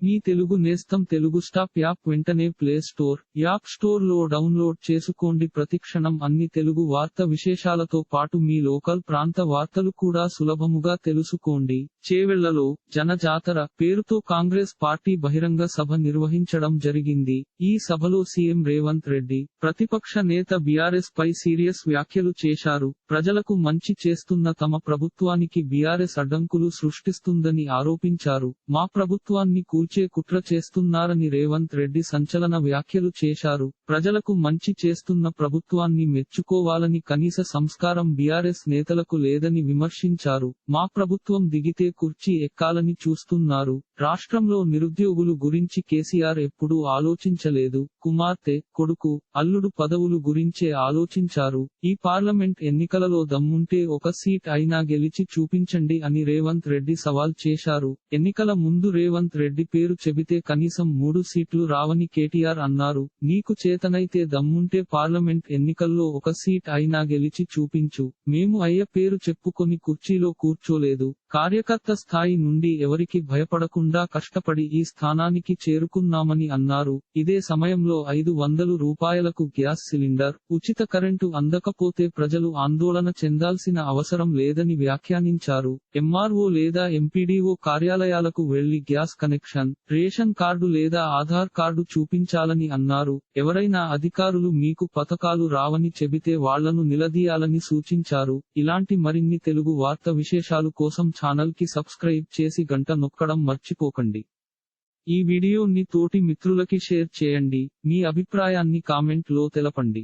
మీ తెలుగు నేస్తం Telugu stop app వెంటనే play store, app store లో డౌన్లోడ్ చేసుకోండి. ప్రతిక్షణం అన్ని తెలుగు వార్త విశేషాలతో పాటు మీ లోకల్ ప్రాంత వార్తలు కూడా సులభముగా తెలుసుకోండి. చేవెళ్లలో జనజాతర పేరుతో కాంగ్రెస్ పార్టీ బహిరంగ సభ నిర్వహించడం జరిగింది. ఈ సభలో సీఎం రేవంత్ రెడ్డి, ప్రతిపక్ష నేత బీఆర్ఎస్ పై సీరియస్ వ్యాఖ్యలు చేశారు. ప్రజలకు మంచి చేస్తున్న తమ ప్రభుత్వానికి బీఆర్ఎస్ అడ్డంకులు సృష్టిస్తుందని ఆరోపించారు. మా ప్రభుత్వాన్ని కూల్చే కుట్ర చేస్తున్నారని రేవంత్ రెడ్డి సంచలన వ్యాఖ్యలు చేశారు. ప్రజలకు మంచి చేస్తున్న ప్రభుత్వాన్ని మెచ్చుకోవాలని కనీస సంస్కారం బీఆర్ఎస్ నేతలకు లేదని విమర్శించారు. మా ప్రభుత్వం దిగితే కుర్చీ ఎక్కాలని చూస్తున్నారు. రాష్ట్రంలో నిరుద్యోగులు గురించి కేసీఆర్ ఎప్పుడూ ఆలోచించలేదు. కుమార్తె, కొడుకు, అల్లుడు పదవులు గురించే ఆలోచించారు. ఈ పార్లమెంట్ ఎన్నికలలో దమ్ముంటే ఒక సీట్ అయినా గెలిచి చూపించండి అని రేవంత్ రెడ్డి సవాల్ చేశారు. ఎన్నికల ముందు రేవంత్ రెడ్డి పేరు చెబితే కనీసం 3 సీట్లు రావని కేటీఆర్ అన్నారు. నీకు చేతనైతే దమ్ముంటే పార్లమెంట్ ఎన్నికల్లో ఒక సీట్ అయినా గెలిచి చూపించు. మేము అయ్య పేరు చెప్పుకొని కుర్చీలో కూర్చోలేదు. కార్యకర్త స్థాయి నుండి ఎవరికి భయపడకుండా కష్టపడి ఈ స్థానానికి చేరుకున్నామని అన్నారు. ఇదే సమయంలో 500 రూపాయలకు గ్యాస్ సిలిండర్, ఉచిత కరెంటు అందకపోతే ప్రజలు ఆందోళన చెందాల్సిన అవసరం లేదని వ్యాఖ్యానించారు. ఎంఆర్ఓ లేదా ఎంపీడీఓ కార్యాలయాలకు వెళ్లి గ్యాస్ కనెక్షన్, రేషన్ కార్డు లేదా ఆధార్ కార్డు చూపించాలని అన్నారు. ఎవరైనా అధికారులు మీకు పథకాలు రావని చెబితే వాళ్లను నిలదీయాలని సూచించారు. ఇలాంటి మరిన్ని తెలుగు వార్త విశేషాలు కోసం ఛానల్ కి సబ్స్క్రైబ్ చేసి గంట నొక్కడం మర్చిపోకండి. ఈ వీడియోని తోటి మిత్రులకి షేర్ చేయండి. మీ అభిప్రాయాన్ని కామెంట్ లో తెలపండి.